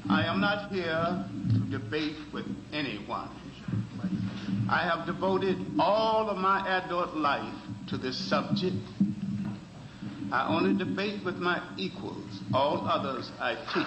I am not here to debate with anyone. I have devoted all of my adult life to this subject. I only debate with my equals. All others I teach.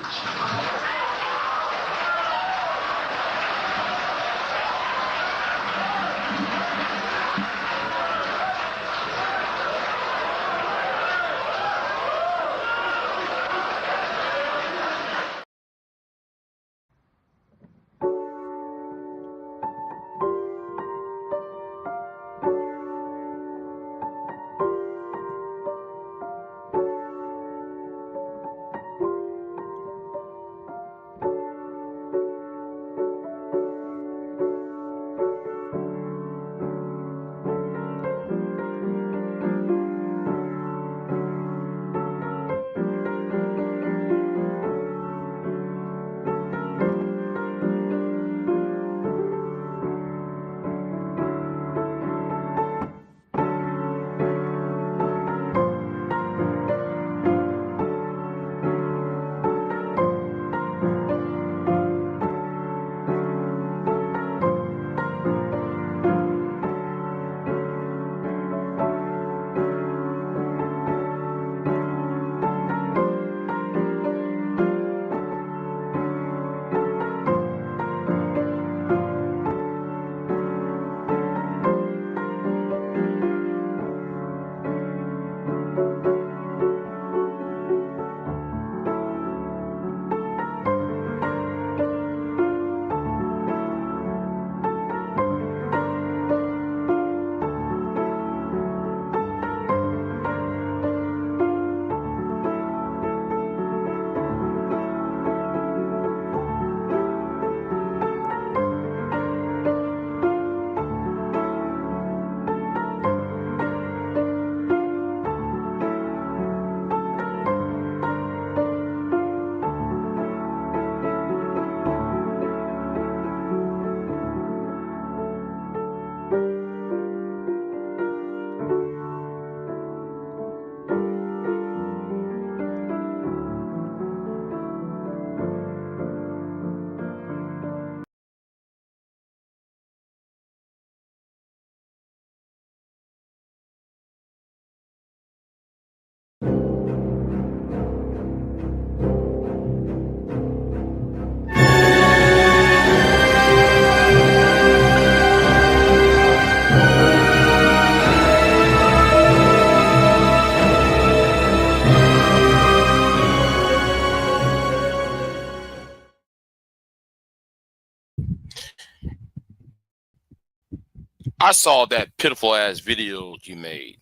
I saw that pitiful ass video you made.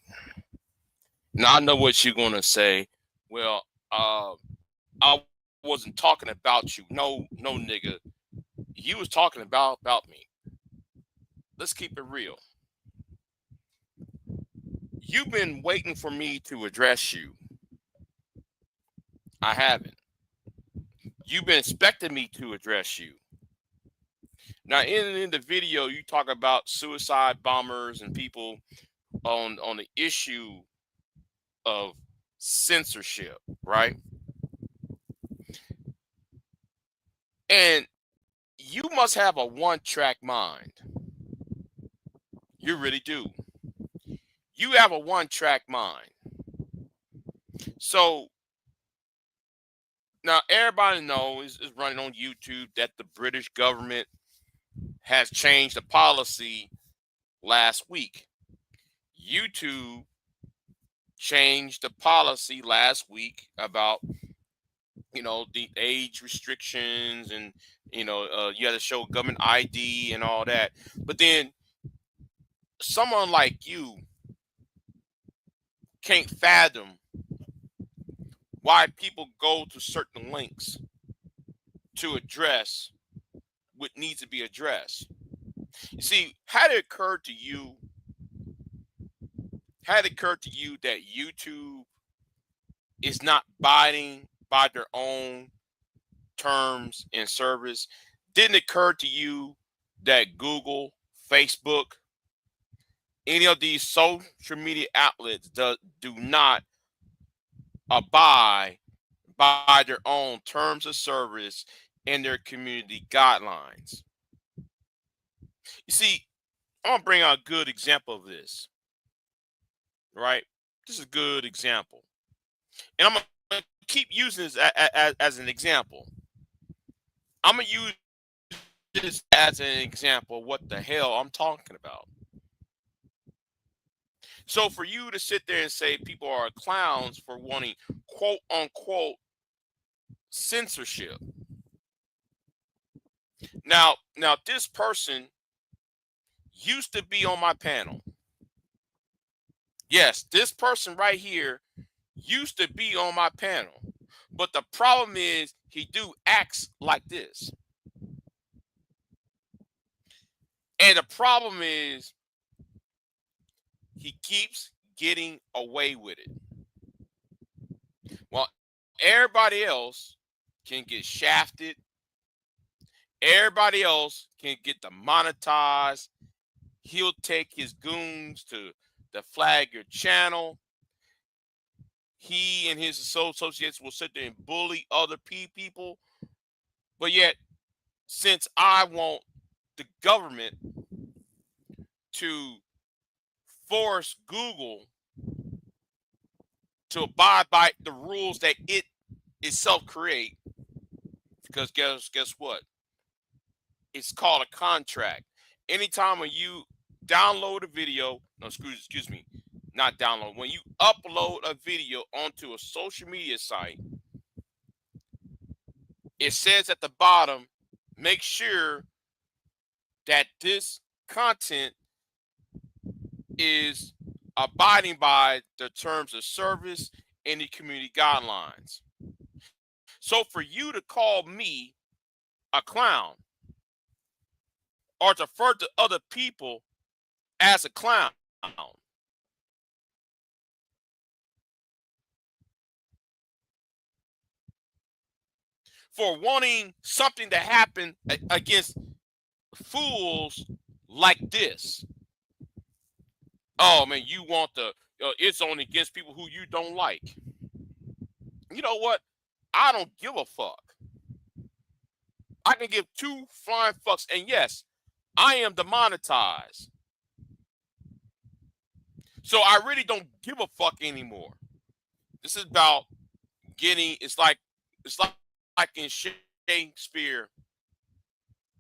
Now I know what you're gonna say. Well, I wasn't talking about you. No, nigga. You was talking about me. Let's keep it real. You've been waiting for me to address you. I haven't. You've been expecting me to address you. Now, in the video, you talk about suicide bombers and people on the issue of censorship, right? And you must have a one-track mind. You really do. You have a one-track mind. So now everybody knows is running on YouTube that the British government has changed the policy last week. YouTube changed the policy last week about the age restrictions and you had to show government ID and all that. But then someone like you can't fathom why people go to certain links to address what needs to be addressed. You see, had it occurred to you that YouTube is not abiding by their own terms and service, didn't occur to you that Google, Facebook, any of these social media outlets do not abide by their own terms of service and their community guidelines. You see, I'm gonna bring out a good example of this, right? This is a good example, and I'm gonna keep using this as an example. I'm gonna use this as an example of what the hell I'm talking about. So for you to sit there and say people are clowns for wanting quote unquote censorship. Now this person used to be on my panel. Yes, this person right here used to be on my panel. But the problem is he do acts like this. And the problem is he keeps getting away with it. Well, everybody else can get shafted. Everybody else can get demonetized. He'll take his goons to flag your channel. He and his associates will sit there and bully other people. But yet, since I want the government to force Google to abide by the rules that it itself create, because guess what? It's called a contract. Anytime when you download a video, no, excuse me, not download, when you upload a video onto a social media site, it says at the bottom, make sure that this content is abiding by the terms of service and the community guidelines. So for you to call me a clown or to refer to other people as a clown for wanting something to happen against fools like this. Oh man, you want it's only against people who you don't like. You know what? I don't give a fuck. I can give two flying fucks. And yes, I am demonetized. So I really don't give a fuck anymore. This is about getting, it's like in Shakespeare,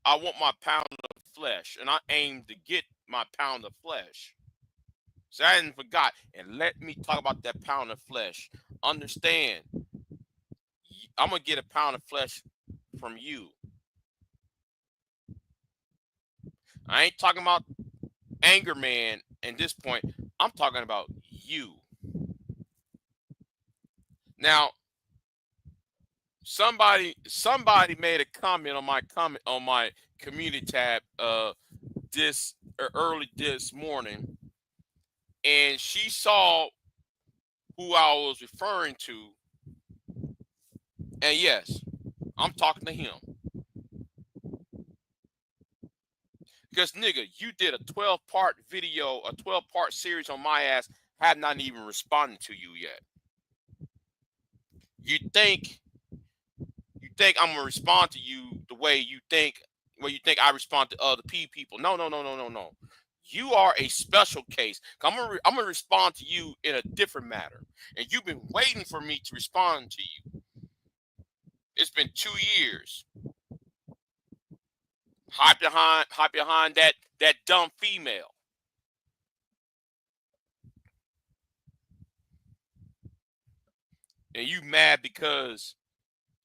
I want my pound of flesh, and I aim to get my pound of flesh. So I hadn't forgot. And let me talk about that pound of flesh. Understand, I'm going to get a pound of flesh from you. I ain't talking about Anger Man at this point. I'm talking about you. Now, somebody made a comment on my community tab early this morning, and she saw who I was referring to. And yes, I'm talking to him. Because nigga, you did a 12-part video, a 12-part series on my ass, have not even responded to you yet. You think I'm gonna respond to you the way you think I respond to other people. No. You are a special case. I'm gonna respond to you in a different matter. And you've been waiting for me to respond to you. It's been 2 years. Hide behind that dumb female. And you mad because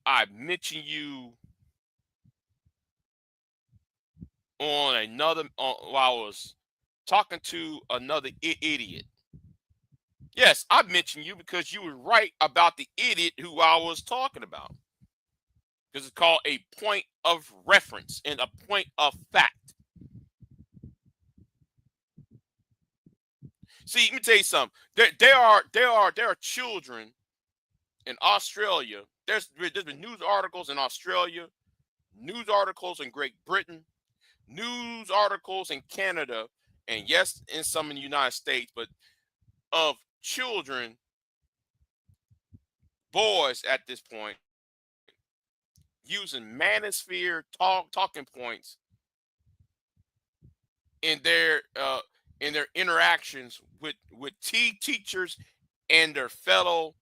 I mentioned you on while I was talking to another idiot. Yes, I mentioned you because you were right about the idiot who I was talking about. Because it's called a point of reference and a point of fact. See, let me tell you something. There are children in Australia. There's been news articles in Australia, news articles in Great Britain, news articles in Canada, and yes, in some in the United States, but of children, boys at this point, using manosphere talking points in their interactions with teachers and their fellow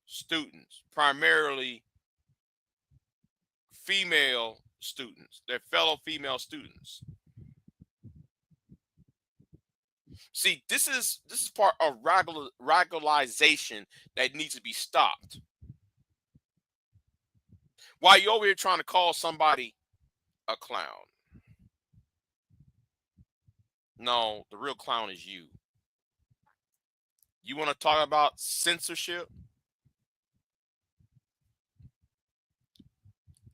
students, primarily female students, their fellow female students. See, this is part of radicalization that needs to be stopped. Why you over here trying to call somebody a clown? No, the real clown is you. You want to talk about censorship?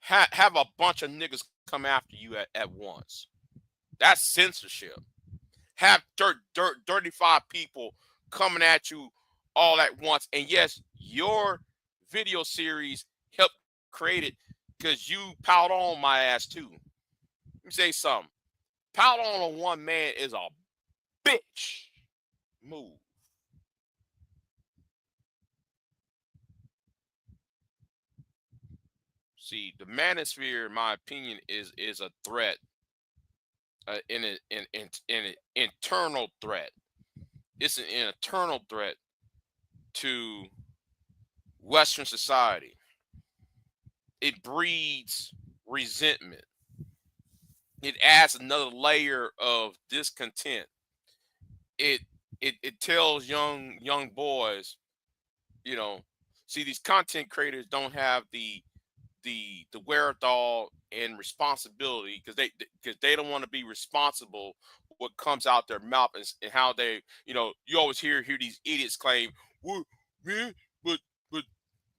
Have a bunch of niggas come after you at once. That's censorship. Have 35 people coming at you all at once. And yes, your video series helped create it because you piled on my ass too. Let me say something. Piled on one man is a bitch move. See, the manosphere, in my opinion, is a threat, in an internal threat. It's an internal threat to Western society. It breeds resentment. It adds another layer of discontent. It tells young boys, see, these content creators don't have the wherewithal and responsibility because they don't want to be responsible for what comes out their mouth, and how they, you always hear these idiots claim, well, man, but but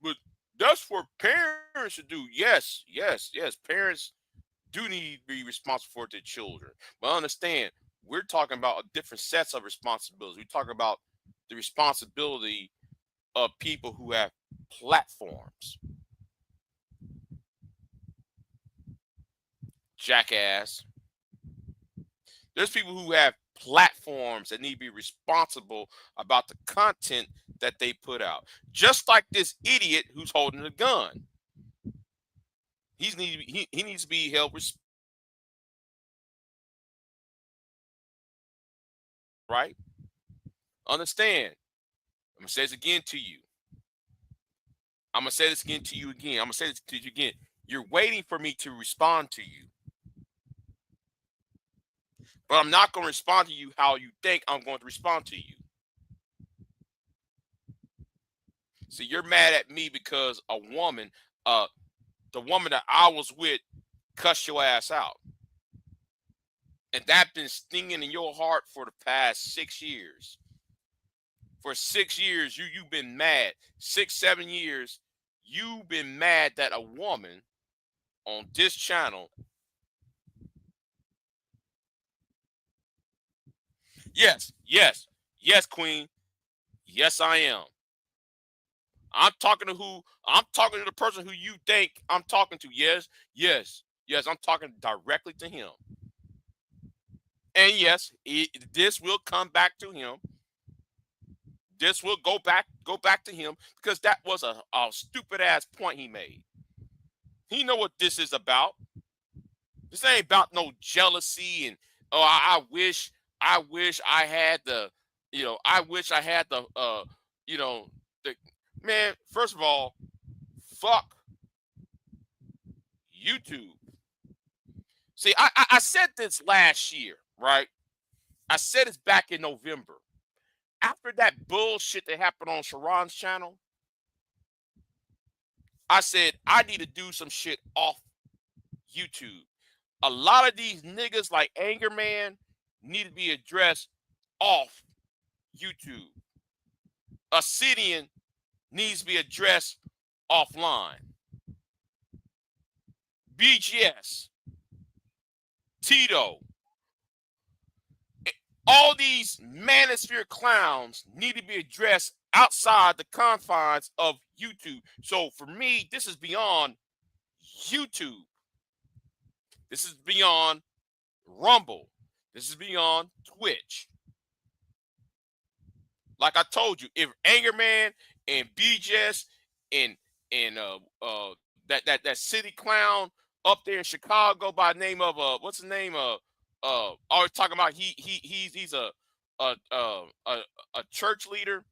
but that's for parents to do. Yes, parents do need to be responsible for their children, but understand, we're talking about a different sets of responsibilities. We're talking about the responsibility of people who have platforms. Jackass. There's people who have platforms that need to be responsible about the content that they put out. Just like this idiot who's holding a gun. He needs to be held responsible, right? Understand. I'm gonna say this again to you. I'm gonna say this again to you again. I'm gonna say this to you again. You're waiting for me to respond to you. But I'm not going to respond to you how you think I'm going to respond to you. See, you're mad at me because a woman, the woman that I was with, cussed your ass out. And that's been stinging in your heart for the past 6 years. For 6 years, you've been mad. 6, 7 years, you've been mad that a woman on this channel. Yes, Queen. Yes, I am. I'm talking to the person who you think I'm talking to. Yes, I'm talking directly to him. And yes, this will come back to him. This will go back to him, because that was a stupid ass point he made. He know what this is about. This ain't about no jealousy and, oh, I wish I had the, I wish I had the, the man. First of all, fuck YouTube. See, I said this last year, right? I said it's back in November. After that bullshit that happened on Sharon's channel, I said I need to do some shit off YouTube. A lot of these niggas like Anger Man need to be addressed off YouTube. Obsidian needs to be addressed offline. BGS, Tito, all these manosphere clowns need to be addressed outside the confines of YouTube. So for me, this is beyond YouTube. This is beyond Rumble. This is beyond Twitch. Like I told you, if Anger Man and BGS and that city clown up there in Chicago by the name of what's his name always talking about he's a church leader.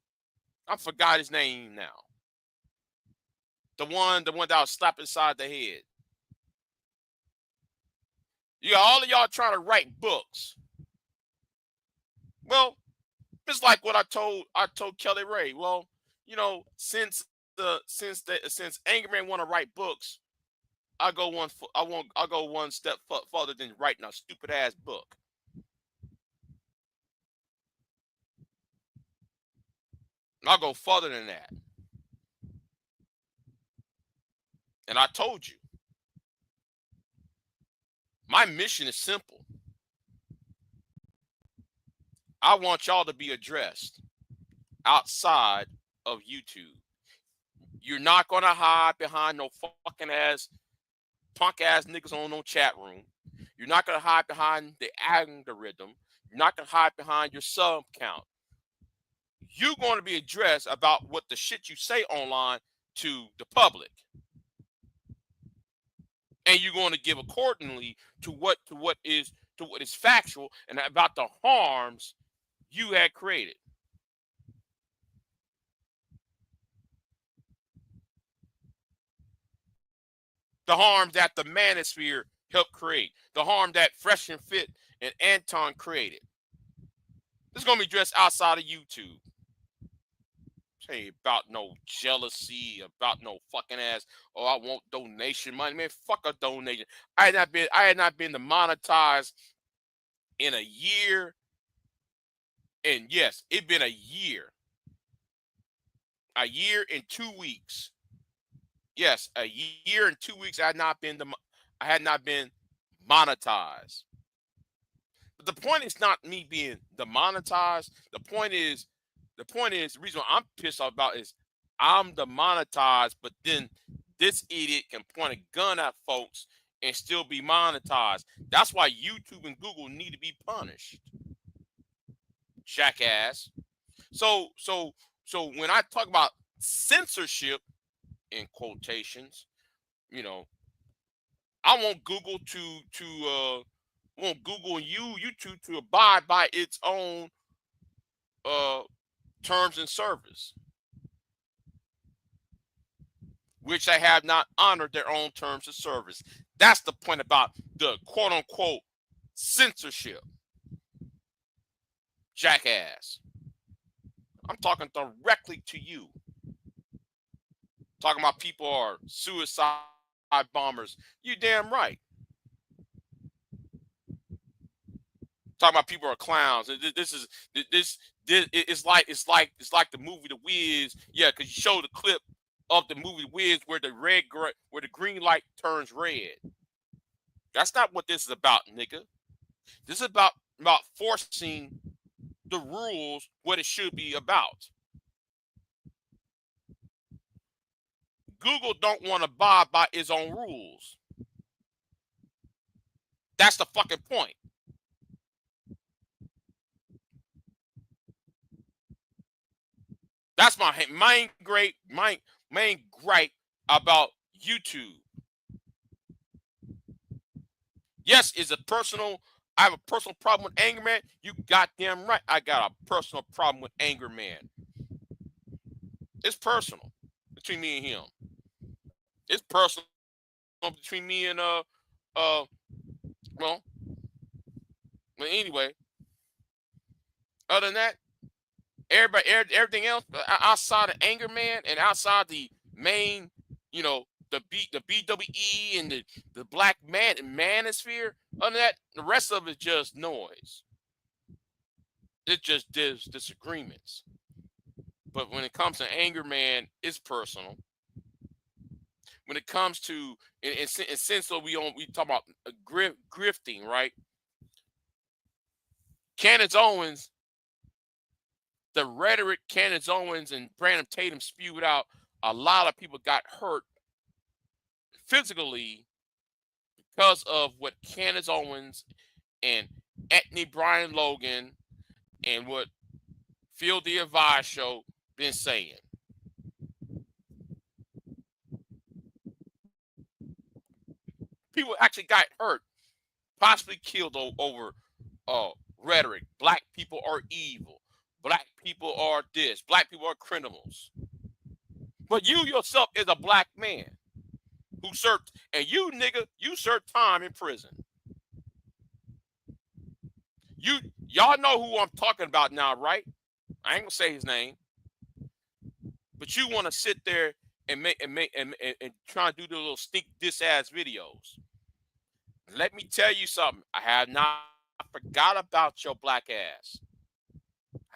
I forgot his name now. The one that was slapped inside the head. You got all of y'all trying to write books. Well, it's like what I told Kelly Ray. Well, since Angerman want to write books, I'll go one step further than writing a stupid ass book. I'll go further than that. And I told you, my mission is simple. I want y'all to be addressed outside of YouTube. You're not gonna hide behind no fucking ass punk ass niggas on no chat room. You're not gonna hide behind the algorithm. You're not gonna hide behind your sub count. You're going to be addressed about what the shit you say online to the public, and you're going to give accordingly to what is factual and about the harms you had created. The harm that the manosphere helped create. The harm that Fresh and Fit and Anton created. This is going to be addressed outside of YouTube. Ain't about no jealousy, about no fucking ass. Oh, I want donation money. Man, fuck a donation. I had not been demonetized in a year. And yes, it's been a year. A year and 2 weeks. Yes, a year and 2 weeks I had not been monetized. But the point is not me being demonetized. The point is the reason why I'm pissed off about is I'm demonetized, but then this idiot can point a gun at folks and still be monetized. That's why YouTube and Google need to be punished. Jackass. So when I talk about censorship in quotations, I want Google and YouTube to abide by its own terms and service, which they have not honored their own terms of service. That's the point about the quote unquote censorship. Jackass. I'm talking directly to you. Talking about people are suicide bombers. You damn right. Talking about people are clowns. This it's like the movie The Wiz. Yeah, because you show the clip of the movie Wiz where the green light turns red. That's not what this is about, nigga. This is about forcing the rules what it should be about. Google don't want to abide by its own rules. That's the fucking point. That's my main gripe about YouTube. Yes, I have a personal problem with Anger Man. You goddamn right. I got a personal problem with Anger Man. It's personal between me and him. It's personal between me and well, anyway. Other than that, everything else outside of Anger Man and outside the main, the BWE and the black manosphere. Other than that, the rest of it just noise. It just disagreements. But when it comes to Anger Man, it's personal. When it comes to and since we talk about grifting, right? Candace Owens, the rhetoric Candace Owens and Brandon Tatum spewed out, a lot of people got hurt physically because of what Candace Owens and Anthony Brian Logan and what Phil the Advice Show been saying. People actually got hurt, possibly killed over rhetoric. Black people are evil. Black people are this. Black people are criminals. But you yourself is a black man who served, and you nigga, you served time in prison. Y'all know who I'm talking about now, right? I ain't gonna say his name, but you want to sit there and try to do the little stink diss ass videos. Let me tell you something. I have not forgot about your black ass.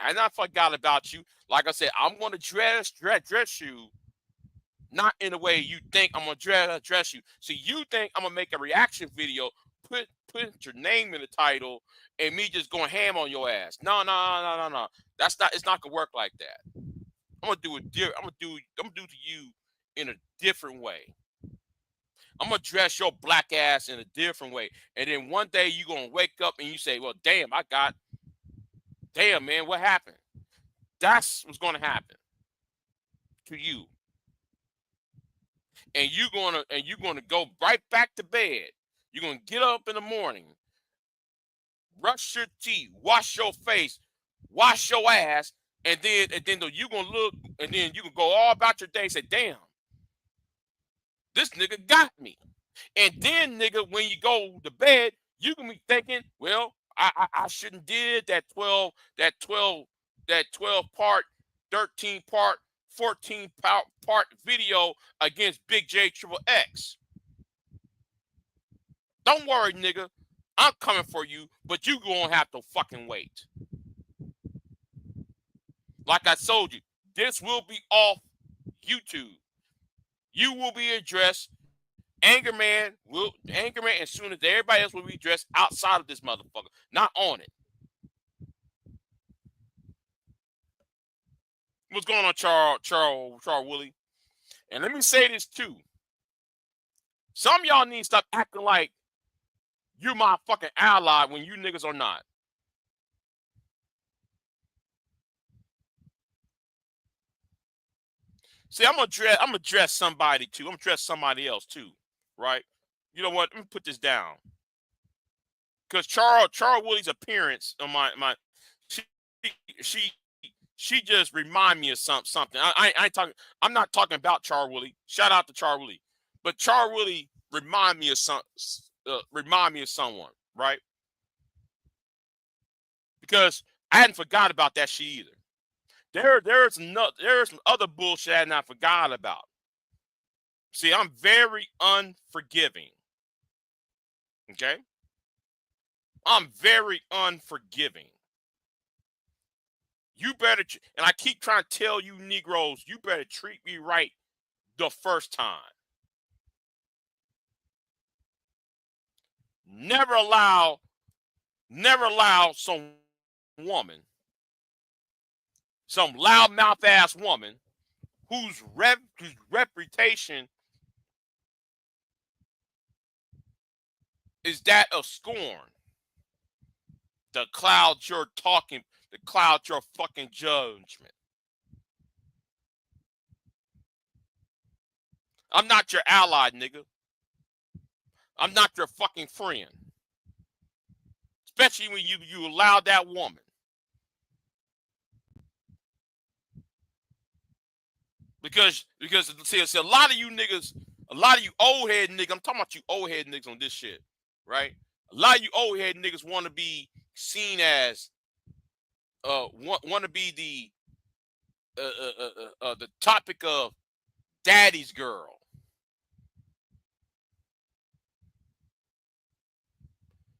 I have not forgot about you. Like I said, I'm gonna dress you, not in the way you think I'm gonna dress you. So you think I'm gonna make a reaction video, put your name in the title, and me just going ham on your ass. No. That's not. It's not gonna work like that. I'm gonna do it. I'm gonna do to you in a different way. I'm gonna dress your black ass in a different way, and then one day you gonna wake up and you say, "Well, damn, man, what happened?" That's what's gonna happen to you, and you're gonna go right back to bed. You're gonna get up in the morning, brush your teeth, wash your face, wash your ass, and then you gonna look, and then you can go all about your day and say, "Damn, this nigga got me." And then, nigga, when you go to bed, you can be thinking, "Well, I shouldn't did that 12 part, 13 part, 14 part video against Big J Triple X." Don't worry, nigga. I'm coming for you, but you gonna have to fucking wait. Like I told you, this will be off YouTube. You will be addressed. Anger Man, as soon as everybody else will be addressed outside of this motherfucker, not on it. What's going on, Charles Willie? And let me say this too. Some of y'all need to stop acting like you're my fucking ally when you niggas are not. See, I'm gonna dress somebody too. I'm gonna dress somebody else too, right? You know what? Let me put this down. Because Charles Willie's appearance on my she just remind me of something. I ain't talking. I'm not talking about Charles Willie. Shout out to Charles Willie, but Charles Willie remind me of someone, right? Because I hadn't forgot about that shit either. There's some other bullshit I had not forgot about. See, I'm very unforgiving. Okay? I'm very unforgiving. You better, and I keep trying to tell you Negroes, you better treat me right the first time. Never allow some woman, some loudmouth ass woman, whose reputation is that of scorn, to cloud your talking, to cloud your fucking judgment. I'm not your ally, nigga. I'm not your fucking friend. Especially when you allow that woman. Because see, a lot of you niggas, a lot of you old head niggas, I'm talking about you old head niggas on this shit, right? A lot of you old head niggas want to be seen as want to be the topic of daddy's girl.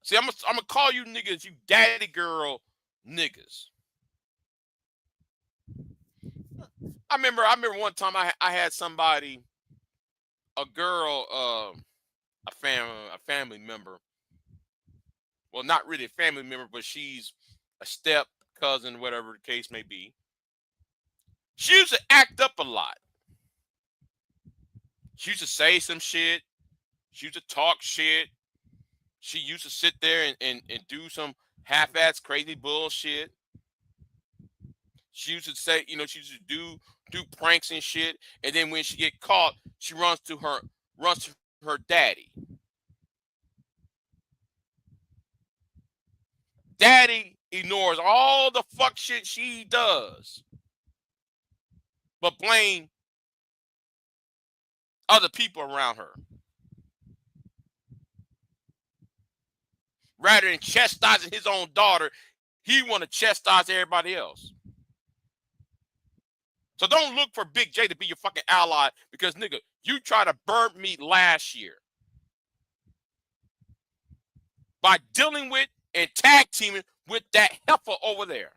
See, I'm gonna call you niggas, you daddy girl niggas. I remember one time I had somebody, a girl, a family member. Well, not really a family member, but she's a step cousin, whatever the case may be. She used to act up a lot. She used to say some shit. She used to talk shit. She used to sit there and do some half-ass crazy bullshit. She used to say, she used to do pranks and shit. And then when she get caught, she runs to her daddy. Daddy ignores all the fuck shit she does, but blame other people around her. Rather than chastising his own daughter, he want to chastise everybody else. So don't look for Big J to be your fucking ally because, nigga, you tried to burn me last year by dealing with and tag teaming with that heifer over there.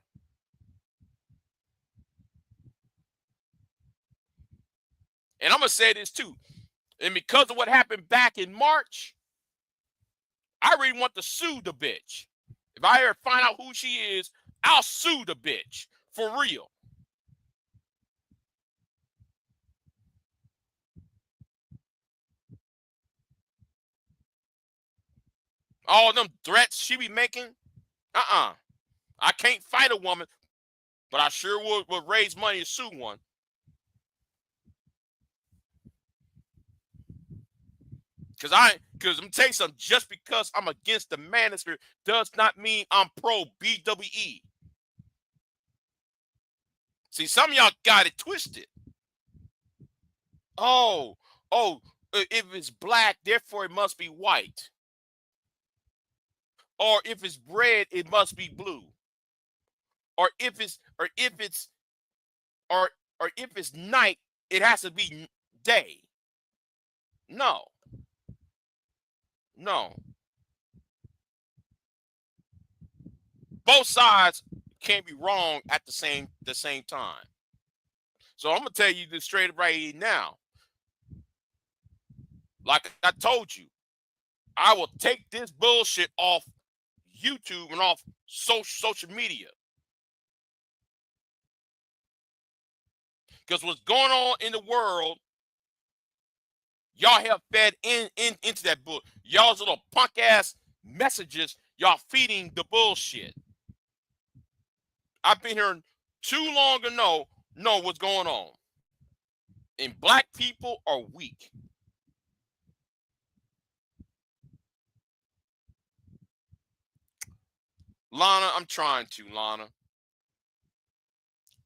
And I'm going to say this too. And because of what happened back in March, I really want to sue the bitch. If I ever find out who she is, I'll sue the bitch for real. All them threats she be making, I can't fight a woman, but I sure would raise money to sue one. Because I'm gonna tell you something, just because I'm against the manosphere does not mean I'm pro BWE. See, some of y'all got it twisted. Oh, if it's black, therefore it must be white. Or if it's red, it must be blue. Or if it's night, it has to be day. No. Both sides can't be wrong at the same time. So I'm gonna tell you this straight up right now. Like I told you, I will take this bullshit off YouTube and off social media. Because what's going on in the world, y'all have fed into that bull. Y'all's little punk ass messages, y'all feeding the bullshit. I've been here too long to know what's going on. And black people are weak. Lana, I'm trying to, Lana.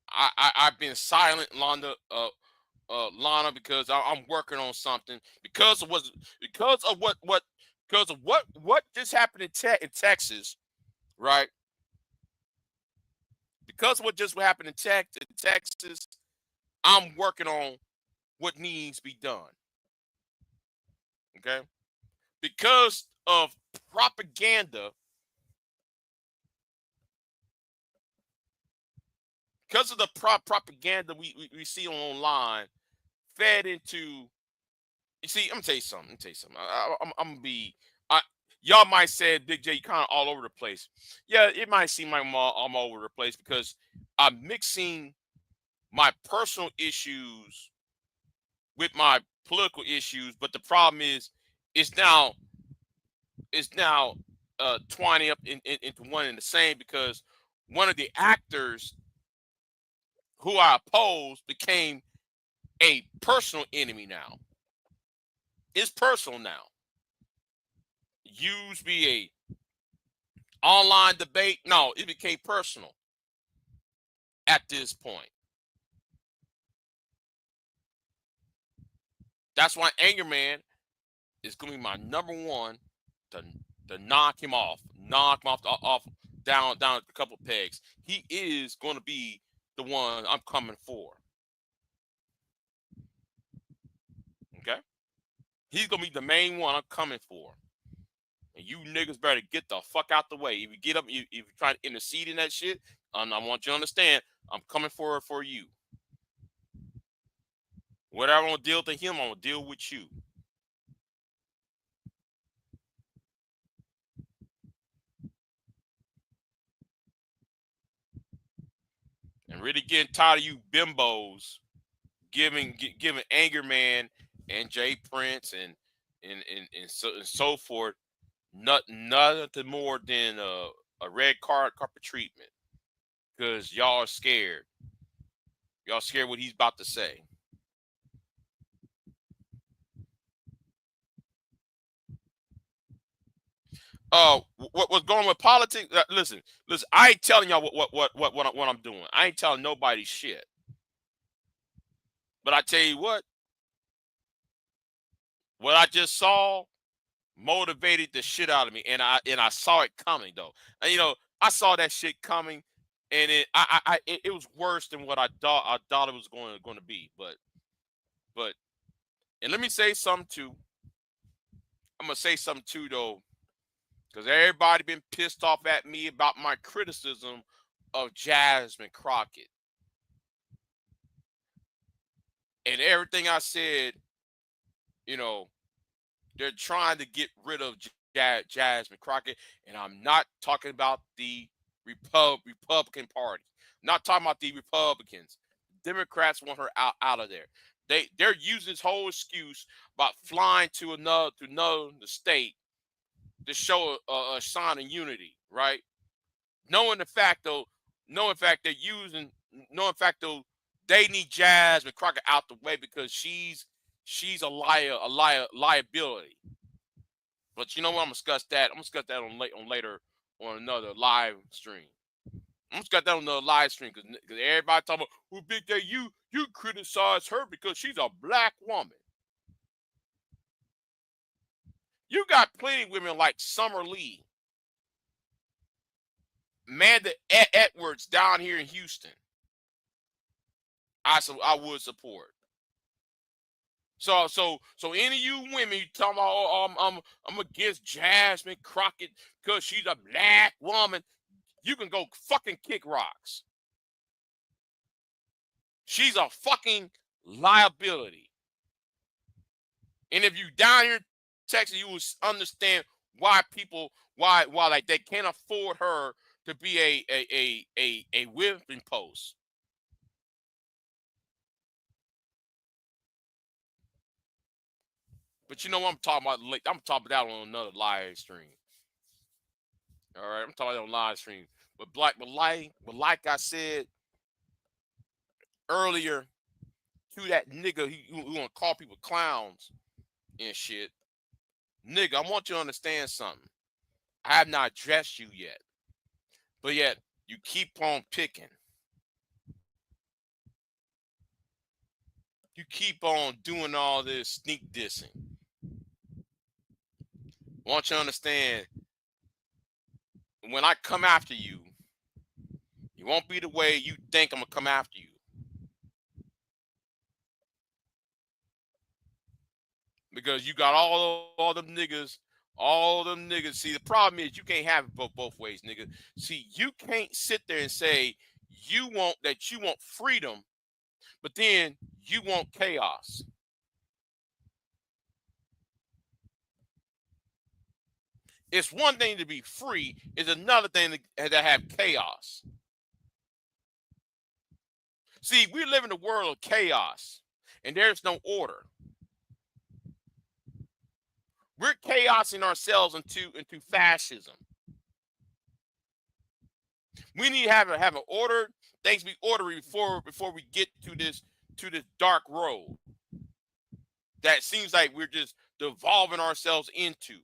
I've been silent, Lana, Lana, because I'm working on something. Because of what just happened in Texas, right? Because of what just happened in Texas, I'm working on what needs to be done. Okay? Because of propaganda, because of the propaganda we see online, fed into. You see, I'm gonna tell you something. I'm gonna be. Y'all might say, Big J, you kind of all over the place. Yeah, it might seem like I'm all over the place because I'm mixing my personal issues with my political issues. But the problem is, it's now twining up into one and the same because one of the actors who I oppose became a personal enemy now. It's personal now. Used to be a online debate. No, it became personal at this point. That's why Anger Man is going to be my number one to knock him off down a couple pegs. He is going to be the one I'm coming for. Okay? He's going to be the main one I'm coming for. And you niggas better get the fuck out the way. If you get up, if you try to intercede in that shit, I want you to understand, I'm coming for you. Whatever I'm going to deal with him, I'm going to deal with you. And really getting tired of you bimbos giving Anger Man and Jay Prince and so forth nothing more than a red carpet treatment because y'all are scared. Y'all scared what he's about to say. what was going with politics? Listen. I ain't telling y'all what I'm doing. I ain't telling nobody shit. But I tell you what I just saw motivated the shit out of me, and I saw it coming though. And, I saw that shit coming, and it was worse than what I thought. I thought it was going to be, but and let me say something too. I'm gonna say something too though, because everybody been pissed off at me about my criticism of Jasmine Crockett and everything I said. They're trying to get rid of Jasmine Crockett, and I'm not talking about the Republican Party. I'm not talking about the Republicans. Democrats want her out of there. They're using this whole excuse about flying to another state to show a sign of unity, right? Knowing the fact though, they need Jasmine Crockett out the way because she's a liability. But you know what? I'm gonna discuss that. I'm gonna discuss that on later on another live stream. I'm gonna discuss that on another live stream because everybody talking about who Big Day you criticize her because she's a black woman. You got plenty of women like Summer Lee, Amanda Edwards down here in Houston. I would support. So any of you women you talking about, oh, I'm against Jasmine Crockett because she's a black woman, you can go fucking kick rocks. She's a fucking liability. And if you down here in Texas, you will understand why like they can't afford her to be a whipping post. But you know what I'm talking about? I'm talking about that on another live stream. All right, I'm talking about on live stream. But like I said earlier to that nigga who want to call people clowns and shit, nigga, I want you to understand something. I have not addressed you yet, but yet you keep on picking. You keep on doing all this sneak dissing. I want you to understand, when I come after you, it won't be the way you think I'm gonna come after you. Because you got all them niggas. See, the problem is you can't have it both ways, nigga. See, you can't sit there and say you want freedom, but then you want chaos. It's one thing to be free, it's another thing to have chaos. See, we live in a world of chaos, and there's no order. We're chaosing ourselves into fascism. We need to have an order. Things be orderly before we get to this dark road that seems like we're just devolving ourselves into.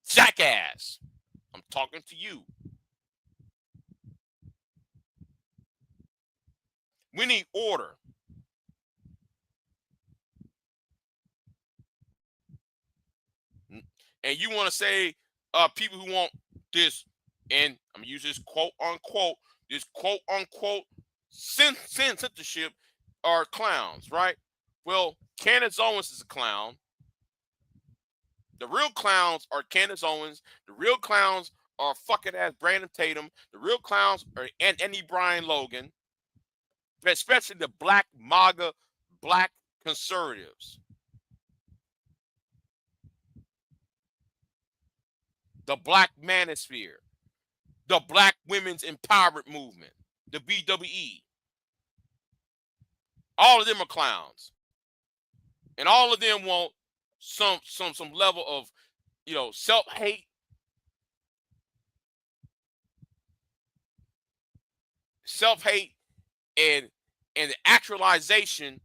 Jackass, I'm talking to you. We need order. And you want to say people who want this, and I'm gonna use this quote unquote censorship are clowns, right? Well, Candace Owens is a clown. The real clowns are Candace Owens. The real clowns are fucking ass Brandon Tatum. The real clowns are Andy Brian Logan, especially the black MAGA, black conservatives. The Black Manosphere, the Black Women's Empowerment Movement, the BWE. All of them are clowns. And all of them want some level of, self-hate, and the actualization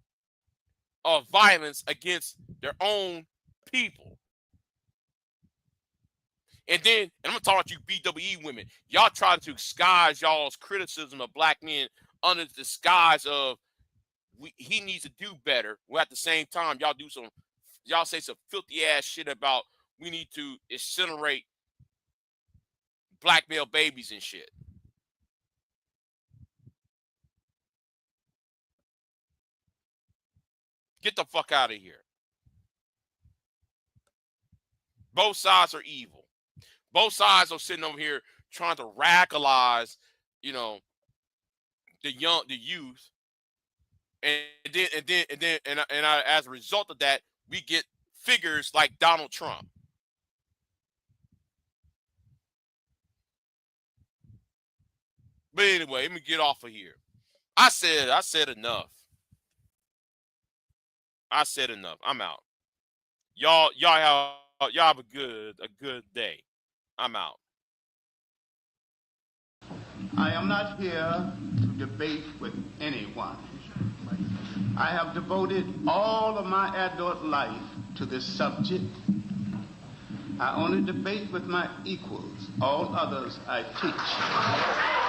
of violence against their own people. And I'm gonna talk to you BWE women. Y'all try to disguise y'all's criticism of black men under the disguise of he needs to do better. Well, at the same time, y'all say some filthy ass shit about we need to incinerate black male babies and shit. Get the fuck out of here. Both sides are evil. Both sides are sitting over here trying to radicalize, the youth, and as a result of that, we get figures like Donald Trump. But anyway, let me get off of here. I said enough. I said enough. I'm out. Y'all have a good day. I'm out. I am not here to debate with anyone. I have devoted all of my adult life to this subject. I only debate with my equals. All others I teach.